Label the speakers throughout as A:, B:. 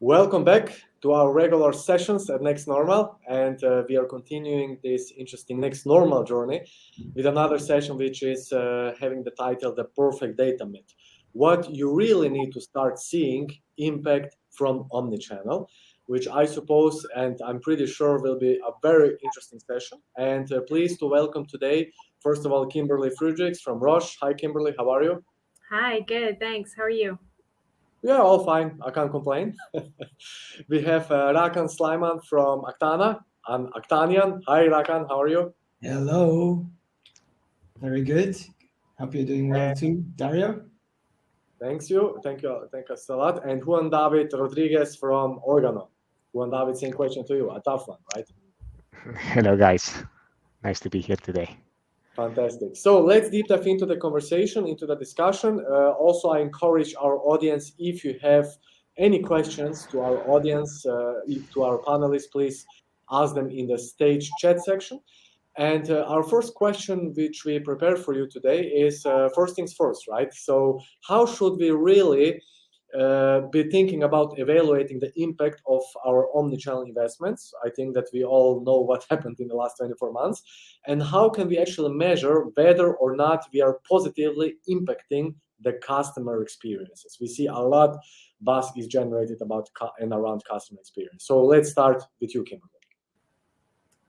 A: Welcome back to our regular sessions at nextnormal, and we are continuing this interesting nextnormal journey with another session which is having the title The Perfect Data Myth. What you really need to start seeing impact from Omnichannel, which I suppose and I'm pretty sure will be a very interesting session. And pleased to welcome today, first of all, Kimberly Friedrichs from Roche. Hi, Kimberly, how are you?
B: Hi, good, thanks. How are you?
A: Yeah, all fine. I can't complain. We have Rakan Sleiman from AKTANA. I'm Aktanian. Hi, Rakan. How are you?
C: Hello. Very good. Hope you're doing well too, Dario.
A: Thank you. Thank us a lot. And Juan David Rodriguez from Organon. Juan David, same question to you. A tough one, right?
D: Hello, guys. Nice to be here today.
A: Fantastic. So let's deep dive into the conversation, into the discussion. Also, I encourage our audience, if you have any questions to our audience, to our panelists, please ask them in the stage chat section. And our first question, which we prepared for you today, is first things first, right? So how should we really be thinking about evaluating the impact of our omnichannel investments? I think that we all know what happened in the last 24 months. And how can we actually measure whether or not we are positively impacting the customer experiences? We see a lot buzz is generated about and around customer experience. So let's start with you, Kimberly.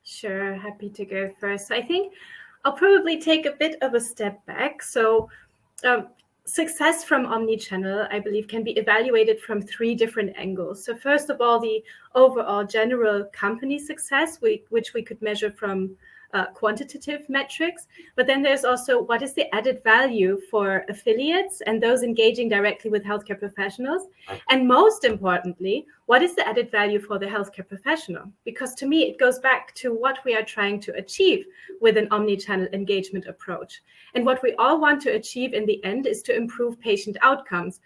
B: Sure, happy to go first. I think I'll probably take a bit of a step back. So success from omnichannel, I believe, can be evaluated from three different angles. So first of all, the overall general company success, which we could measure from quantitative metrics. But then there's also what is the added value for affiliates and those engaging directly with healthcare professionals. And most importantly, what is the added value for the healthcare professional? Because to me, it goes back to what we are trying to achieve with an omnichannel engagement approach. And what we all want to achieve in the end is to improve patient outcomes.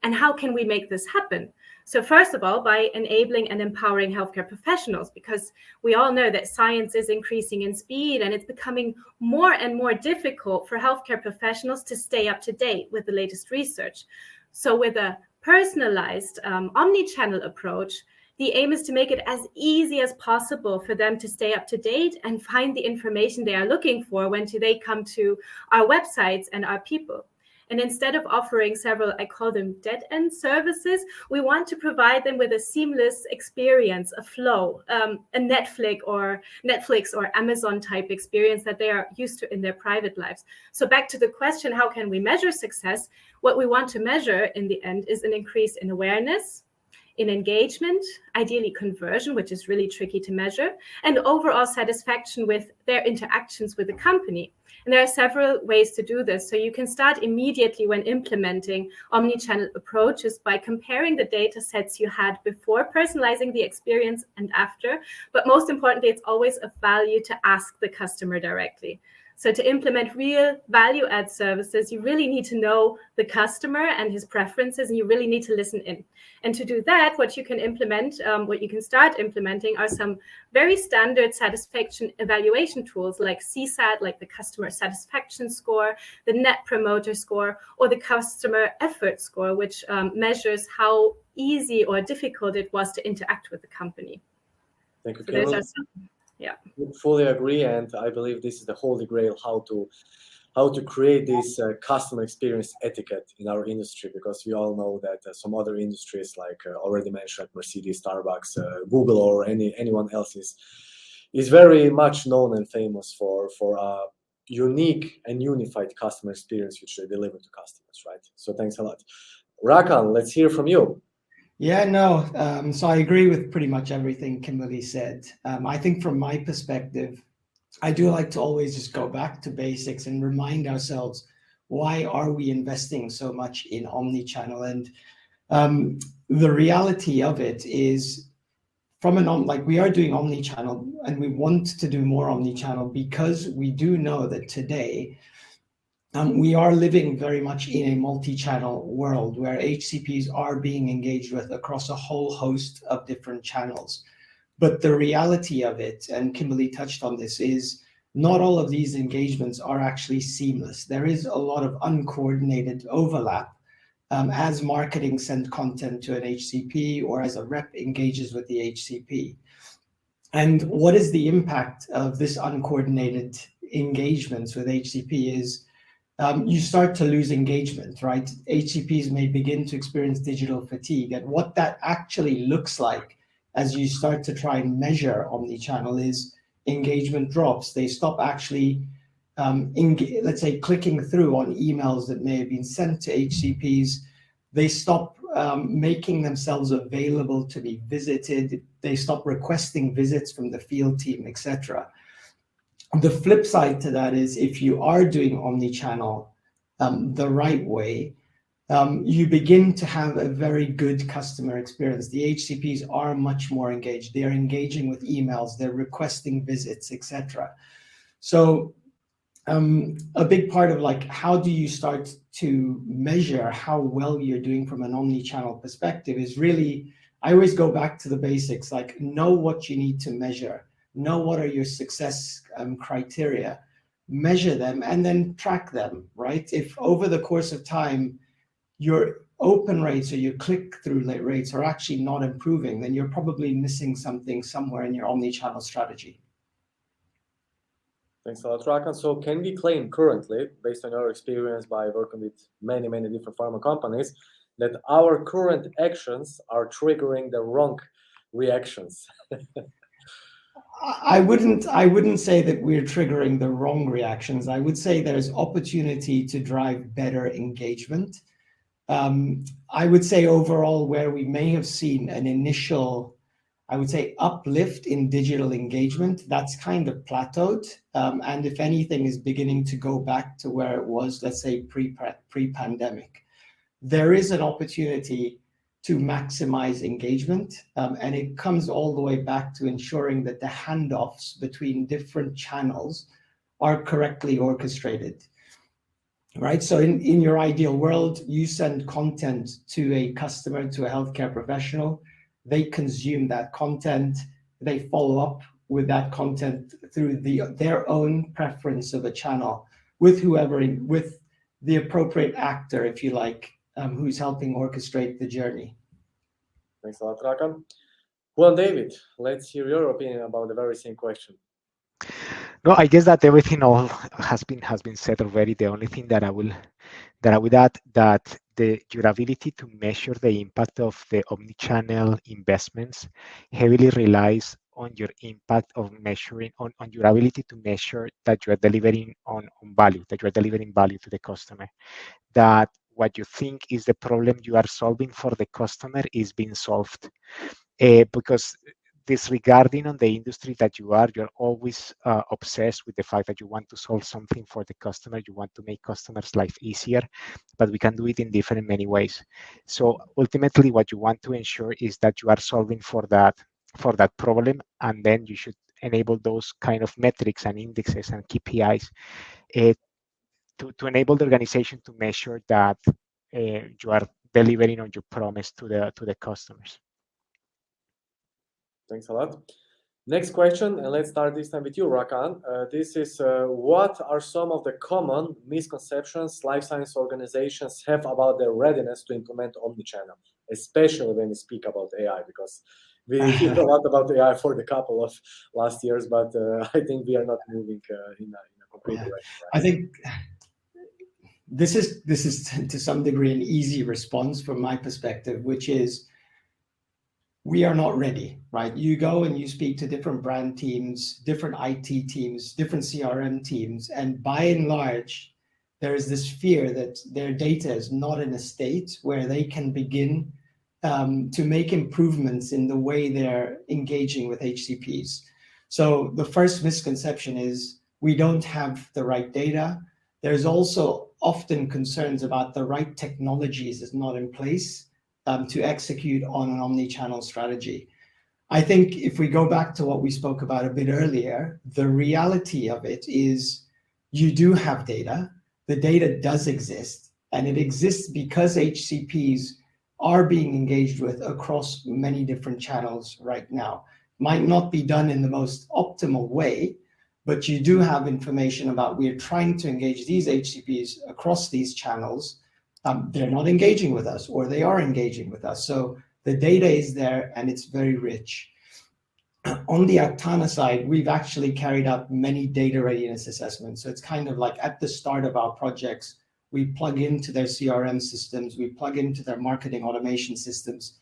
B: And how can we make this happen? So first of all, by enabling and empowering healthcare professionals, because we all know that science is increasing in speed and it's becoming more and more difficult for healthcare professionals to stay up to date with the latest research. So with a personalized omnichannel approach, the aim is to make it as easy as possible for them to stay up to date and find the information they are looking for when they come to our websites and our people. And instead of offering several, I call them dead-end services, we want to provide them with a seamless experience, a flow, a Netflix or Amazon type experience that they are used to in their private lives. So back to the question, how can we measure success? What we want to measure in the end is an increase in awareness, in engagement, ideally conversion, which is really tricky to measure, and overall satisfaction with their interactions with the company. And there are several ways to do this. So you can start immediately when implementing omnichannel approaches by comparing the data sets you had before personalizing the experience and after. But most importantly, it's always of value to ask the customer directly. So to implement real value add services, you really need to know the customer and his preferences, and you really need to listen in. And to do that, what you can start implementing are some very standard satisfaction evaluation tools like CSAT, like the customer satisfaction score, the net promoter score, or the customer effort score, which measures how easy or difficult it was to interact with the company.
A: Thank you,
B: so
A: Kimberly.
B: those are some. Yeah,
A: fully agree, and I believe this is the holy grail how to create this customer experience etiquette in our industry, because we all know that some other industries, like already mentioned, Mercedes, Starbucks, Google, or anyone else is very much known and famous for a unique and unified customer experience which they deliver to customers, right? So thanks a lot. Rakan, let's hear from you.
C: Yeah, no, so I agree with pretty much everything Kimberly said. I think from my perspective, I do like to always just go back to basics and remind ourselves, why are we investing so much in omnichannel? And the reality of it is, we are doing omnichannel and we want to do more omnichannel because we do know that today, we are living very much in a multi-channel world where HCPs are being engaged with across a whole host of different channels. But the reality of it, and Kimberly touched on this, is not all of these engagements are actually seamless. There is a lot of uncoordinated overlap as marketing send content to an HCP or as a rep engages with the HCP. And what is the impact of this uncoordinated engagements with HCP is you start to lose engagement, right? HCPs may begin to experience digital fatigue. And what that actually looks like as you start to try and measure omnichannel is engagement drops. They stop actually, let's say, clicking through on emails that may have been sent to HCPs. They stop making themselves available to be visited. They stop requesting visits from the field team, etc. The flip side to that is if you are doing omnichannel the right way, you begin to have a very good customer experience. The HCPs are much more engaged. They are engaging with emails. They're requesting visits, etc. So a big part of like, how do you start to measure how well you're doing from an omnichannel perspective is really, I always go back to the basics, like know what you need to measure. Know what are your success criteria, measure them, and then track them, right? If over the course of time, your open rates or your click-through rates are actually not improving, then you're probably missing something somewhere in your omnichannel strategy.
A: Thanks a lot, Rakan. So can we claim currently, based on your experience by working with many, many different pharma companies, that our current actions are triggering the wrong reactions?
C: I wouldn't say that we're triggering the wrong reactions. I would say there's opportunity to drive better engagement. I would say overall where we may have seen an initial, I would say, uplift in digital engagement, that's kind of plateaued. And if anything is beginning to go back to where it was, let's say pre-pandemic. There is an opportunity to maximize engagement. And it comes all the way back to ensuring that the handoffs between different channels are correctly orchestrated, right? So in your ideal world, you send content to a customer, to a healthcare professional, they consume that content, they follow up with that content through their own preference of a channel with with the appropriate actor, if you like, who's helping orchestrate the journey.
A: Thanks a lot, Rakan. Juan David, let's hear your opinion about the very same question.
D: No, I guess that everything all has been said already. The only thing that I would add that your ability to measure the impact of the omnichannel investments heavily relies on your impact of measuring on your ability to measure that you are delivering on value, that you are delivering value to the customer, that what you think is the problem you are solving for the customer is being solved. Because disregarding on the industry that you're always obsessed with the fact that you want to solve something for the customer, you want to make customers' life easier, but we can do it in many ways. So ultimately what you want to ensure is that you are solving for that problem, and then you should enable those kind of metrics and indexes and KPIs to enable the organization to measure that you are delivering on your promise to the customers.
A: Thanks a lot. Next question, and let's start this time with you, Rakan. This is what are some of the common misconceptions life science organizations have about their readiness to implement omnichannel, especially when we speak about AI, because we hear a lot about AI for the couple of last years, but I think we are not moving in a complete direction. Right?
C: I think this is to some degree an easy response from my perspective, which is we are not ready, right? You go and you speak to different brand teams, different IT teams, different CRM teams, and by and large, there is this fear that their data is not in a state where they can begin to make improvements in the way they're engaging with HCPs. So the first misconception is we don't have the right data. There's also often concerns about the right technologies is not in place to execute on an omnichannel strategy. I think if we go back to what we spoke about a bit earlier, the reality of it is you do have data, the data does exist, and it exists because HCPs are being engaged with across many different channels right now. Might not be done in the most optimal way, but you do have information about we're trying to engage these HCPs across these channels they're not engaging with us, or they are engaging with us. So the data is there and it's very rich. On the AKTANA side, we've actually carried out many data readiness assessments. So it's kind of like at the start of our projects, we plug into their CRM systems, we plug into their marketing automation systems,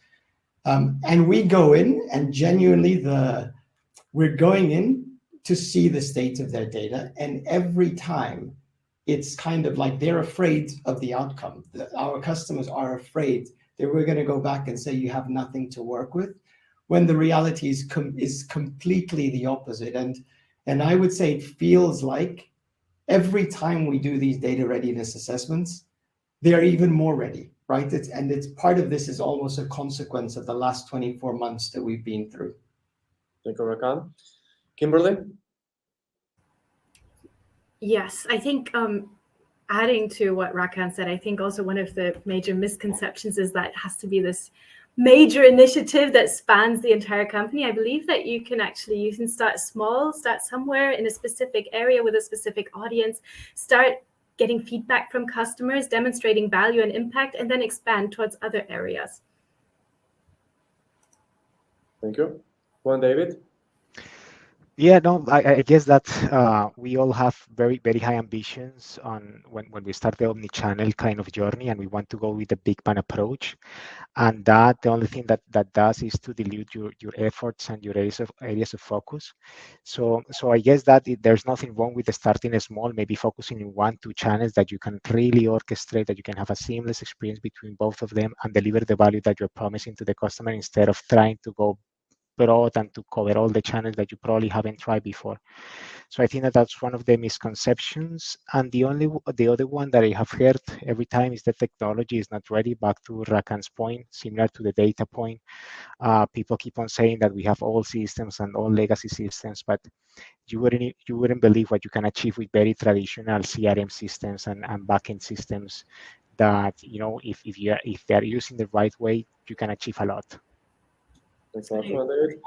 C: and we go in and genuinely we're going in to see the state of their data. And every time it's kind of like they're afraid of the outcome. Our customers are afraid that we're going to go back and say, you have nothing to work with, when the reality is completely the opposite. And I would say it feels like every time we do these data readiness assessments, they are even more ready, right? It's part of this is almost a consequence of the last 24 months that we've been through.
A: Thank you, Rakan. Kimberly?
B: Yes, I think adding to what Rakan said, I think also one of the major misconceptions is that it has to be this major initiative that spans the entire company. I believe that you can start small, start somewhere in a specific area with a specific audience, start getting feedback from customers, demonstrating value and impact, and then expand towards other areas.
A: Thank you. Juan David?
D: Yeah, no, I guess that we all have very, very high ambitions on when we start the omnichannel kind of journey, and we want to go with the big bang approach. And that the only thing that does is to dilute your efforts and your areas of focus. So I guess that there's nothing wrong with starting small, maybe focusing in 1-2 channels that you can really orchestrate, that you can have a seamless experience between both of them and deliver the value that you're promising to the customer, instead of trying to go broad and to cover all the channels that you probably haven't tried before. So I think that that's one of the misconceptions. And the other one that I have heard every time is that technology is not ready. Back to Rakan's point, similar to the data point, people keep on saying that we have old systems and all legacy systems, but you wouldn't believe what you can achieve with very traditional CRM systems and backend systems. That, you know, if they are using the right way, you can achieve a lot.
A: Thanks a lot, Juan David.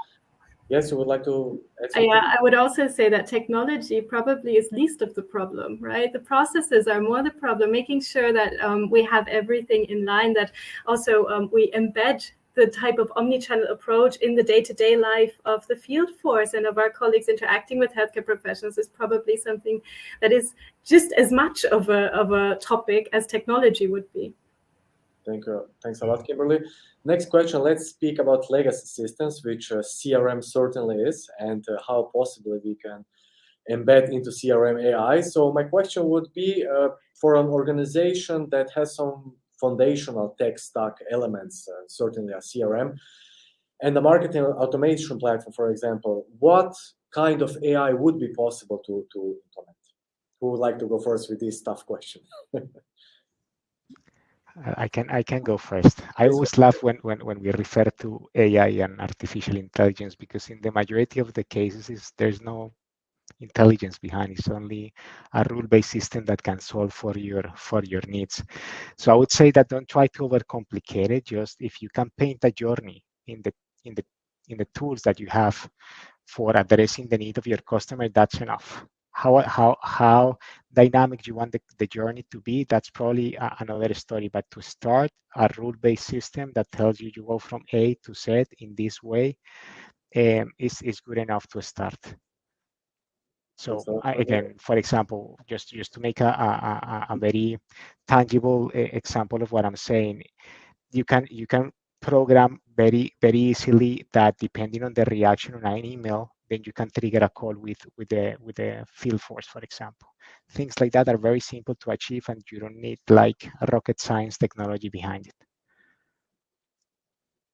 A: Yes, you would like to add something?
B: Yeah, I would also say that technology probably is least of the problem, right? The processes are more the problem, making sure that we have everything in line, that also we embed the type of omnichannel approach in the day-to-day life of the field force and of our colleagues interacting with healthcare professionals is probably something that is just as much of a topic as technology would be.
A: Thank you. Thanks a lot, Kimberly. Next question, let's speak about legacy systems, which CRM certainly is, and how possibly we can embed into CRM AI. So my question would be, for an organization that has some foundational tech stack elements, certainly a CRM, and the marketing automation platform, for example, what kind of AI would be possible to implement? Who would like to go first with this tough question?
D: I can go first. I always laugh when we refer to AI and artificial intelligence, because in the majority of the cases there's no intelligence behind. It's only a rule-based system that can solve for your needs. So I would say that don't try to overcomplicate it. Just if you can paint a journey in the tools that you have for addressing the need of your customer, that's enough. How dynamic you want the journey to be, that's probably another story. But to start a rule-based system that tells you go from A to Z in this way is good enough to start. So again, for example, just to make a very tangible example of what I'm saying, you can program very easily that depending on the reaction on an email, then you can trigger a call with the field force, for example. Things like that are very simple to achieve, and you don't need like a rocket science technology behind it.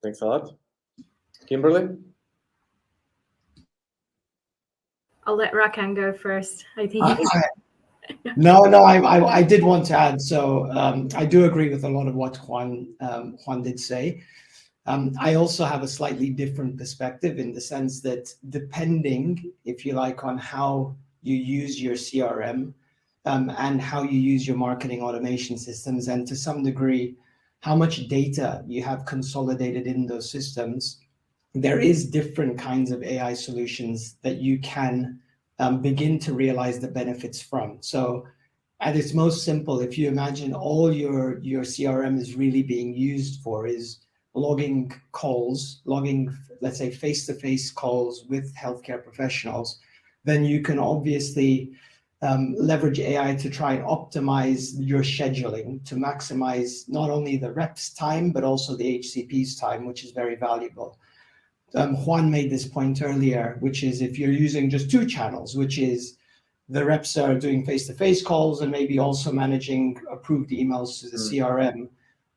A: Thanks a lot. Kimberly?
B: I'll let Rakan go first. I think.
C: No, I did want to add. So I do agree with a lot of what Juan did say. I also have a slightly different perspective, in the sense that depending, if you like, on how you use your CRM and how you use your marketing automation systems, and to some degree, how much data you have consolidated in those systems, there is different kinds of AI solutions that you can begin to realize the benefits from. So at its most simple, if you imagine all your CRM is really being used for is logging calls, let's say, face-to-face calls with healthcare professionals, then you can obviously leverage AI to try and optimize your scheduling to maximize not only the rep's time, but also the HCP's time, which is very valuable. Juan made this point earlier, which is if you're using just two channels, which is the reps are doing face-to-face calls and maybe also managing approved emails to the CRM,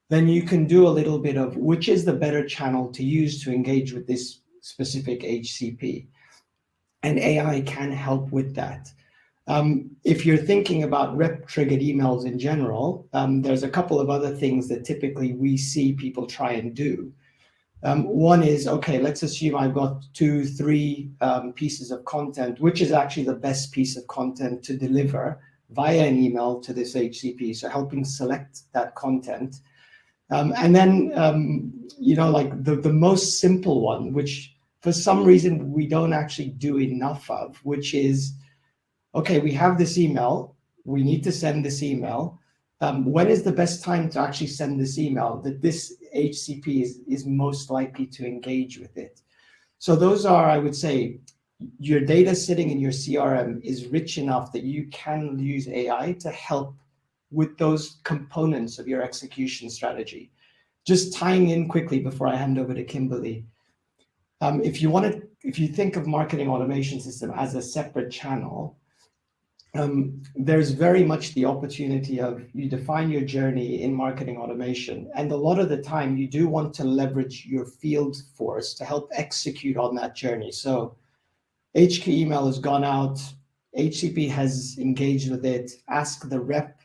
C: then you can do a little bit of which is the better channel to use to engage with this specific HCP. And AI can help with that. If you're thinking about rep-triggered emails in general, there's a couple of other things that typically we see people try and do. One is, okay, let's assume I've got 2-3 pieces of content, which is actually the best piece of content to deliver via an email to this HCP. So helping select that content. And then, like the most simple one, which for some reason we don't actually do enough of, which is, okay, we have this email, we need to send this email. When is the best time to actually send this email that this HCP is most likely to engage with it? So those are, I would say, your data sitting in your CRM is rich enough that you can use AI to help with those components of your execution strategy. Just tying in quickly before I hand over to Kimberly. If you think of marketing automation system as a separate channel, there's very much the opportunity of you define your journey in marketing automation. And a lot of the time you do want to leverage your field force to help execute on that journey. So HQ email has gone out, HCP has engaged with it, ask the rep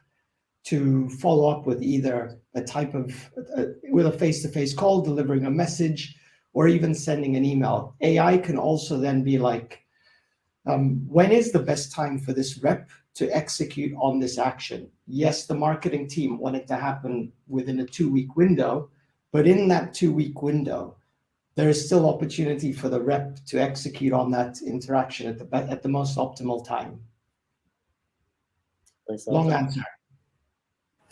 C: to follow up with either with a face-to-face call, delivering a message, or even sending an email. AI can also then be like, when is the best time for this rep to execute on this action? Yes, the marketing team want it to happen within a 2-week window, but in that 2-week window, there is still opportunity for the rep to execute on that interaction at the most optimal time.
A: Thanks,
C: Long answer.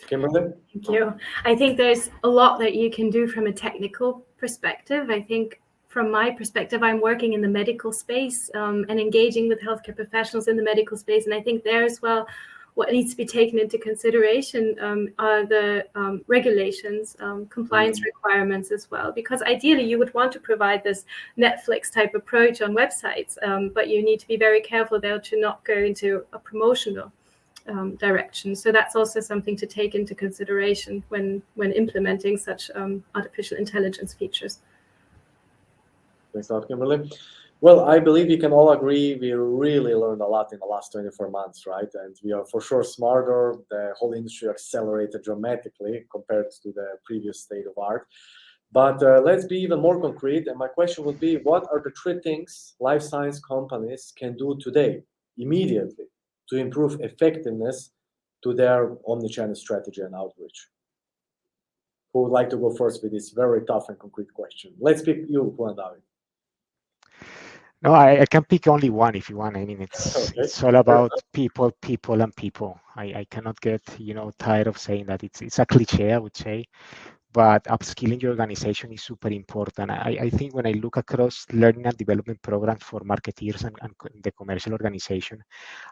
A: Kimberly?
B: Thank you. I think there's a lot that you can do from a technical perspective. I think from my perspective, I'm working in the medical space and engaging with healthcare professionals in the medical space. And I think there as well, what needs to be taken into consideration are the regulations, compliance requirements as well. Because ideally, you would want to provide this Netflix type approach on websites, but you need to be very careful there to not go into a promotional direction. So that's also something to take into consideration when implementing such artificial intelligence features.
A: Thanks a lot, Kimberly. Well, I believe we can all agree we really learned a lot in the last 24 months, right? And we are for sure smarter. The whole industry accelerated dramatically compared to the previous state of art. But let's be even more concrete. And my question would be, what are the 3 things life science companies can do today, immediately, to improve effectiveness to their omnichannel strategy and outreach? Who would like to go first with this very tough and concrete question? Let's pick you, Juan David.
D: No, I can pick only one if you want. I mean, it's all about people, and people. I cannot get tired of saying that. It's a cliche, I would say, but upskilling your organization is super important. I think when I look across learning and development programs for marketeers and the commercial organization,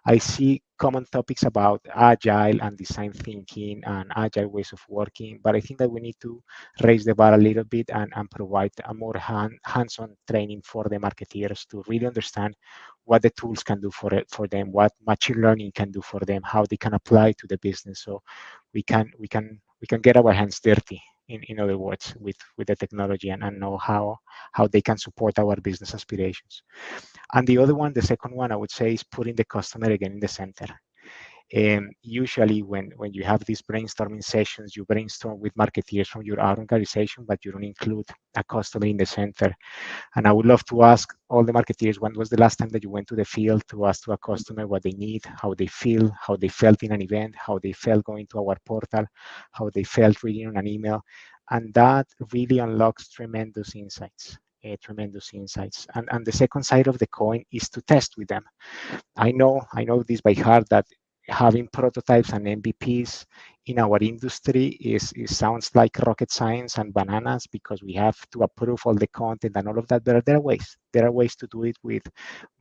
D: I see common topics about agile and design thinking and agile ways of working. But I think that we need to raise the bar a little bit and provide a more hands-on training for the marketeers to really understand what the tools can do for them, what machine learning can do for them, how they can apply to the business, so we can get our hands dirty. In other words, with the technology and know how they can support our business aspirations. And the other one, the second one, I would say, is putting the customer again in the center. Usually when you have these brainstorming sessions, you brainstorm with marketeers from your own organization, but you don't include a customer in the center. And I would love to ask all the marketeers, when was the last time that you went to the field to ask to a customer what they need, how they feel, how they felt in an event, how they felt going to our portal, how they felt reading on an email. And that really unlocks tremendous insights. And the second side of the coin is to test with them. I know this by heart, that having prototypes and MVPs in our industry sounds like rocket science and bananas, because we have to approve all the content and all of that. But there are ways. There are ways to do it with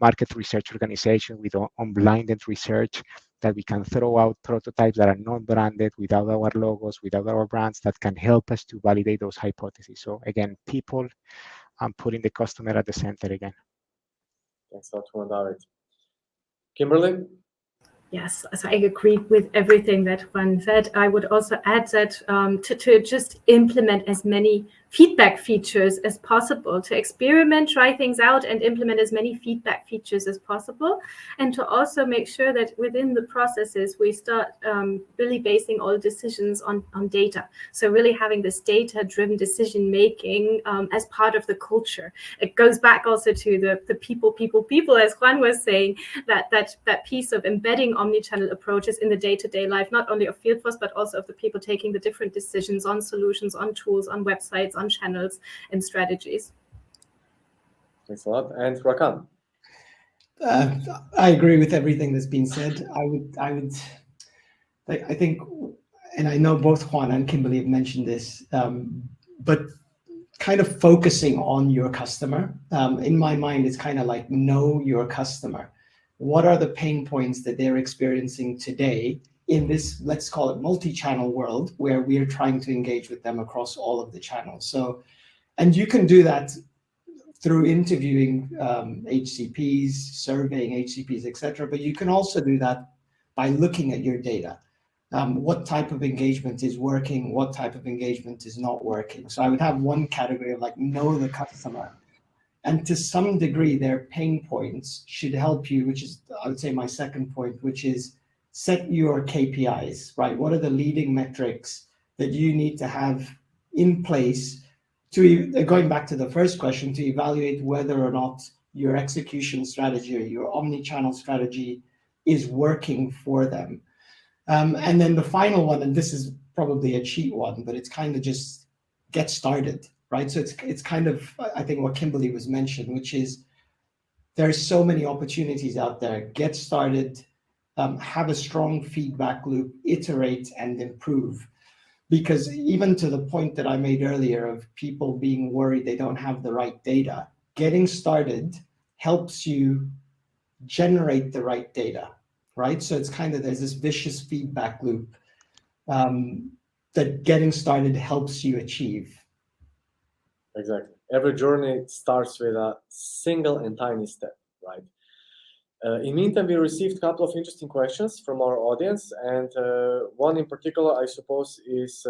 D: market research organizations, with unblinded research, that we can throw out prototypes that are non-branded, without our logos, without our brands, that can help us to validate those hypotheses. So again, people, and putting the customer at the center again.
A: Thanks a lot, Juan David. Kimberly?
B: Yes, so I agree with everything that Juan said. I would also add that to just implement as many feedback features as possible, to experiment, try things out, and implement as many feedback features as possible, and to also make sure that within the processes we start really basing all decisions on data. So really having this data-driven decision-making as part of the culture. It goes back also to the people, as Juan was saying, that piece of embedding omnichannel approaches in the day-to-day life, not only of field force, but also of the people taking the different decisions on solutions, on tools, on websites, on channels and strategies.
A: Thanks a lot. And Rakan?
C: I agree with everything that's been said. I think, and I know both Juan and Kimberly have mentioned this, but kind of focusing on your customer. In my mind, it's kind of like know your customer. What are the pain points that they're experiencing today in this, let's call it multi-channel world, where we are trying to engage with them across all of the channels? So, and you can do that through interviewing HCPs, surveying HCPs, etc. But you can also do that by looking at your data. What type of engagement is working? What type of engagement is not working? So I would have one category of like know the customer. And to some degree, their pain points should help you, which is, I would say, my second point, which is set your KPIs, right? What are the leading metrics that you need to have in place to, going back to the first question, to evaluate whether or not your execution strategy or your omni-channel strategy is working for them. And then the final one, and this is probably a cheat one, but it's kind of just get started, right? So it's kind of, I think, what Kimberly was mentioned, which is there's so many opportunities out there. Get started, have a strong feedback loop, iterate and improve. Because even to the point that I made earlier of people being worried they don't have the right data, getting started helps you generate the right data, right? So it's kind of, there's this vicious feedback loop that getting started helps you achieve.
A: Exactly. Every journey starts with a single and tiny step, right? In the meantime, we received a couple of interesting questions from our audience, and one in particular, I suppose, is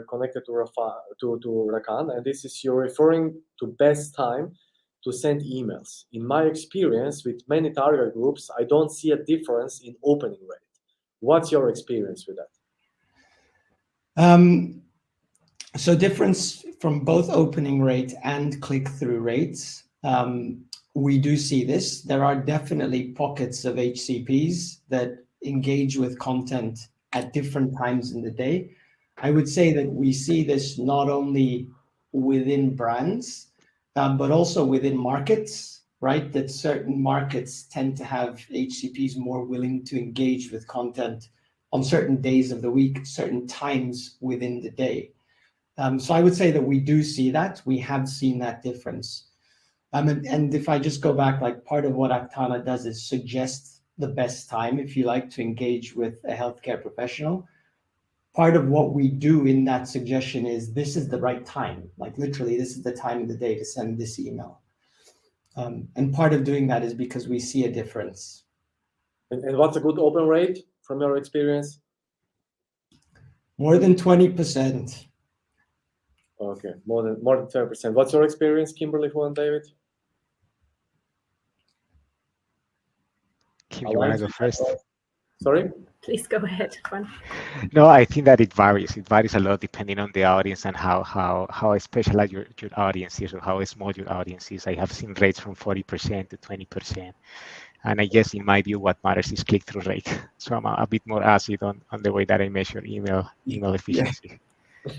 A: connected to Rakan, and this is, you're referring to best time to send emails. In my experience with many target groups, I don't see a difference in opening rate. What's your experience with that?
C: So difference from both opening rate and click-through rates. We do see this. There are definitely pockets of HCPs that engage with content at different times in the day. I would say that we see this not only within brands, but also within markets, right? That certain markets tend to have HCPs more willing to engage with content on certain days of the week, certain times within the day. So I would say that we do see that. We have seen that difference. And if I just go back, like part of what AKTANA does is suggest the best time, if you like, to engage with a healthcare professional. Part of what we do in that suggestion is this is the right time. Like literally, this is the time of the day to send this email. And part of doing that is because we see a difference.
A: And what's a good open rate from your experience?
C: More than 20%.
A: Okay, more than 10%. What's your experience, Kimberly, Juan, David?
D: Kim, you want to go first?
A: Sorry?
B: Please go ahead, Juan.
D: No, I think that it varies. It varies a lot depending on the audience and how specialized your audience is or how small your audience is. I have seen rates from 40% to 20%. And I guess in my view, what matters is click-through rate. So I'm a bit more acid on the way that I measure email efficiency.
C: Yeah.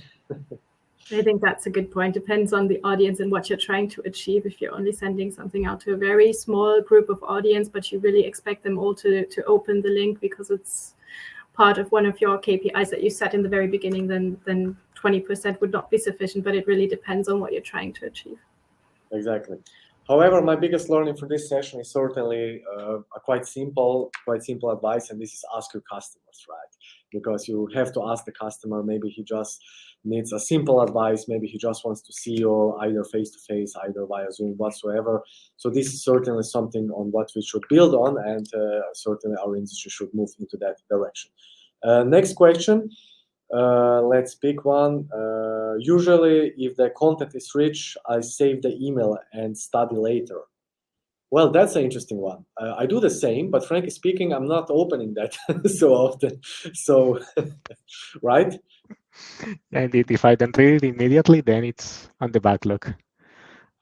B: I think that's a good point. Depends on the audience and what you're trying to achieve. If you're only sending something out to a very small group of audience, but you really expect them all to open the link because it's part of one of your KPIs that you set in the very beginning, then 20% would not be sufficient, but it really depends on what you're trying to achieve.
A: Exactly. However, my biggest learning from this session is certainly a quite simple advice, and this is ask your customers, right? Because you have to ask the customer. Maybe he just needs a simple advice. Maybe he just wants to see you either face-to-face, either via Zoom, whatsoever. So this is certainly something on what we should build on, and certainly our industry should move into that direction. Next question. Let's pick one. Usually, if the content is rich, I save the email and study later. Well, that's an interesting one. I do the same, but frankly speaking, I'm not opening that so often. So, right?
D: And if I don't read it immediately, then it's on the backlog.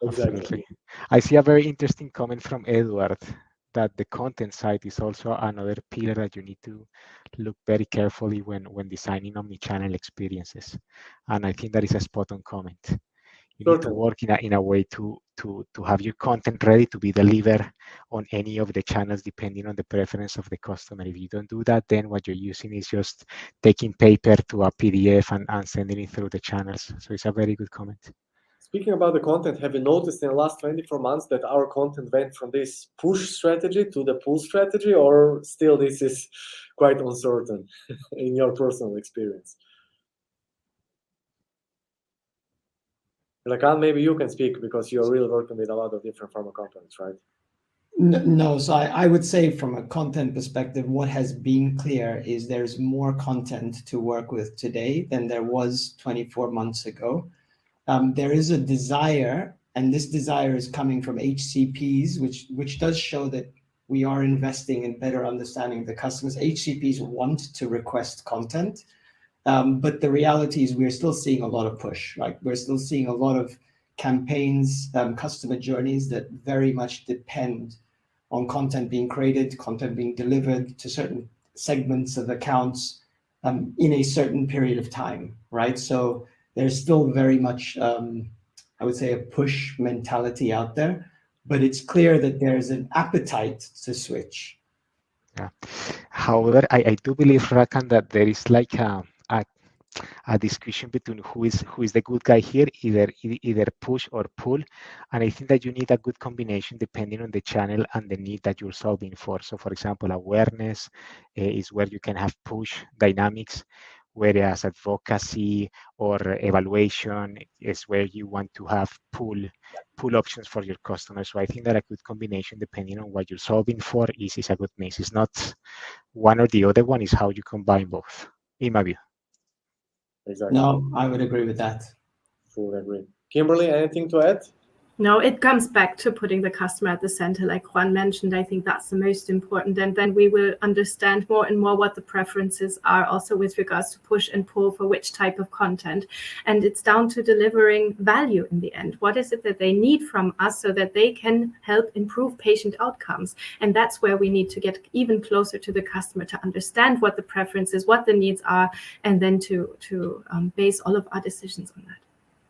A: Exactly.
D: Absolutely. I see a very interesting comment from Edward that the content side is also another pillar that you need to look very carefully when designing omnichannel experiences. And I think that is a spot on comment. You need to work in a way to have your content ready to be delivered on any of the channels depending on the preference of the customer. If you don't do that, then what you're using is just taking paper to a PDF and sending it through the channels. So it's a very good comment.
A: Speaking about the content, have you noticed in the last 24 months that our content went from this push strategy to the pull strategy, or still this is quite uncertain in your personal experience? Rakan, maybe you can speak because you're really working with a lot of different pharma companies, right?
C: No, so I would say from a content perspective, what has been clear is there's more content to work with today than there was 24 months ago. There is a desire, and this desire is coming from HCPs, which does show that we are investing in better understanding the customers. HCPs want to request content, but the reality is we're still seeing a lot of push, right? We're still seeing a lot of campaigns, customer journeys that very much depend on content being created, content being delivered to certain segments of accounts in a certain period of time, right? So there's still very much, I would say, a push mentality out there, but it's clear that there's an appetite to switch.
D: Yeah. However, I do believe, Rakan, that there is like a discussion between who is the good guy here, either push or pull, and I think that you need a good combination depending on the channel and the need that you're solving for. So, for example, awareness is where you can have push dynamics, whereas advocacy or evaluation is where you want to have pull options for your customers. So I think that a good combination, depending on what you're solving for, is a good mix. It's not one or the other one, is how you combine both, in my view.
A: Exactly.
C: No, I would agree with that.
A: Fully agree. Kimberly, anything to add?
B: No, it comes back to putting the customer at the center, like Juan mentioned. I think that's the most important. And then we will understand more and more what the preferences are also with regards to push and pull for which type of content. And it's down to delivering value in the end. What is it that they need from us so that they can help improve patient outcomes? And that's where we need to get even closer to the customer to understand what the preferences, what the needs are, and then to base all of our decisions on that.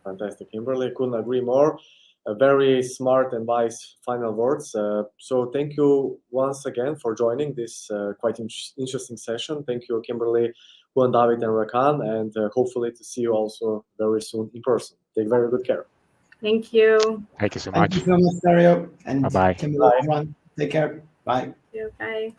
A: Fantastic, Kimberly. Couldn't agree more. A very smart and wise final words. So thank you once again for joining this quite interesting session. Thank you, Kimberly, Juan, David, and Rakan, and hopefully to see you also very soon in person. Take very good care.
B: Thank you.
D: Thank you so much.
C: Thank you so much, Dario. And
D: Bye-bye.
C: Kimberly, Juan, take care. Bye.
B: Bye.